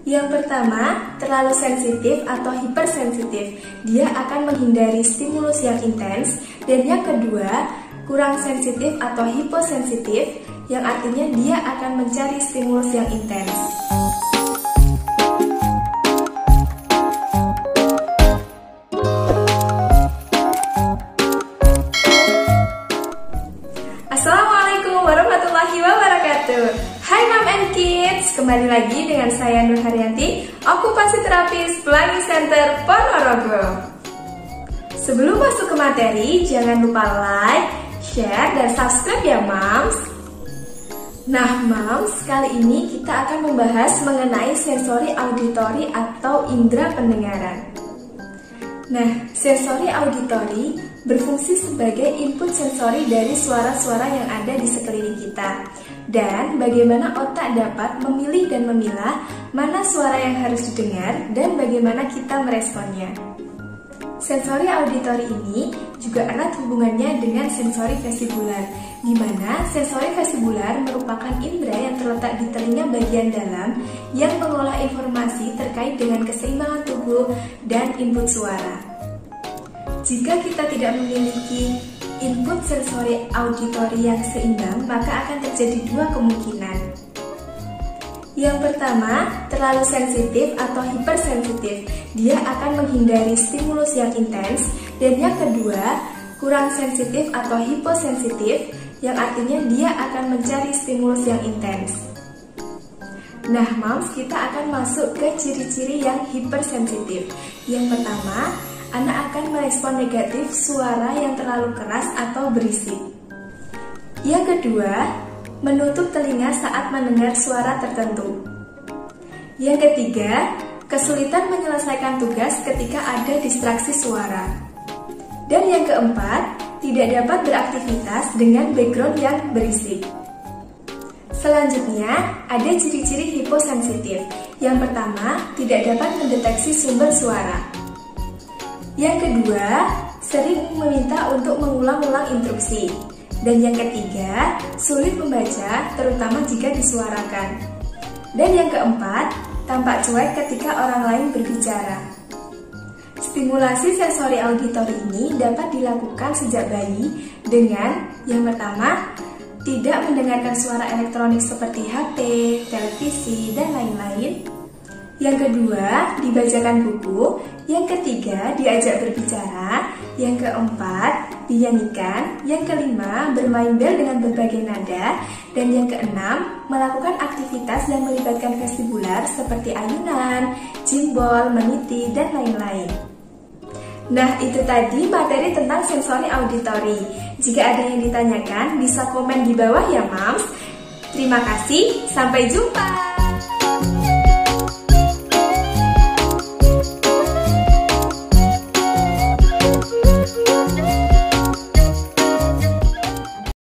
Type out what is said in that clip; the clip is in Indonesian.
Yang pertama, terlalu sensitif atau hipersensitif. Dia akan menghindari stimulus yang intens. Dan yang kedua, kurang sensitif atau hiposensitif, yang artinya dia akan mencari stimulus yang intens. Assalamualaikum warahmatullahi wabarakatuh. Hai Mom and Kids, kembali lagi dengan saya Nur Haryanti, okupasi terapis Pelangi Center Ponorogo. Sebelum masuk ke materi, jangan lupa like, share, dan subscribe ya Moms. Nah Moms, kali ini kita akan membahas mengenai sensori auditori atau indera pendengaran. Nah, sensori auditori berfungsi sebagai input sensori dari suara-suara yang ada di sekeliling kita. Dan bagaimana otak dapat memilih dan memilah mana suara yang harus didengar dan bagaimana kita meresponnya. Sensori auditori ini juga erat hubungannya dengan sensori vestibular, di mana sensori vestibular merupakan indera yang terletak di telinga bagian dalam yang mengolah informasi terkait dengan keseimbangan tubuh dan input suara. Jika kita tidak memiliki input sensori auditori yang seimbang, maka akan terjadi dua kemungkinan. Yang pertama, terlalu sensitif atau hipersensitif. Dia akan menghindari stimulus yang intens. Dan yang kedua, kurang sensitif atau hiposensitif, yang artinya dia akan mencari stimulus yang intens. Nah, Moms, kita akan masuk ke ciri-ciri yang hipersensitif. Yang pertama, anak akan merespon negatif suara yang terlalu keras atau berisik. Yang kedua, menutup telinga saat mendengar suara tertentu. Yang ketiga, kesulitan menyelesaikan tugas ketika ada distraksi suara. Dan yang keempat, tidak dapat beraktivitas dengan background yang berisik. Selanjutnya, ada ciri-ciri hiposensitif. Yang pertama, tidak dapat mendeteksi sumber suara. Yang kedua, sering meminta untuk mengulang-ulang instruksi. Dan yang ketiga, sulit membaca, terutama jika disuarakan. Dan yang keempat, tampak cuek ketika orang lain berbicara. Stimulasi sensori auditori ini dapat dilakukan sejak bayi dengan yang pertama, tidak mendengarkan suara elektronik seperti HP, televisi, dan lain-lain. Yang kedua, dibacakan buku. Yang ketiga, diajak berbicara. Yang keempat, dinyanyikan. Yang kelima, bermain bel dengan berbagai nada. Dan yang keenam, melakukan aktivitas yang melibatkan vestibular seperti ayunan, jimbol, meniti, dan lain-lain. Nah, itu tadi materi tentang sensori auditori. Jika ada yang ditanyakan, bisa komen di bawah ya Moms. Terima kasih, sampai jumpa.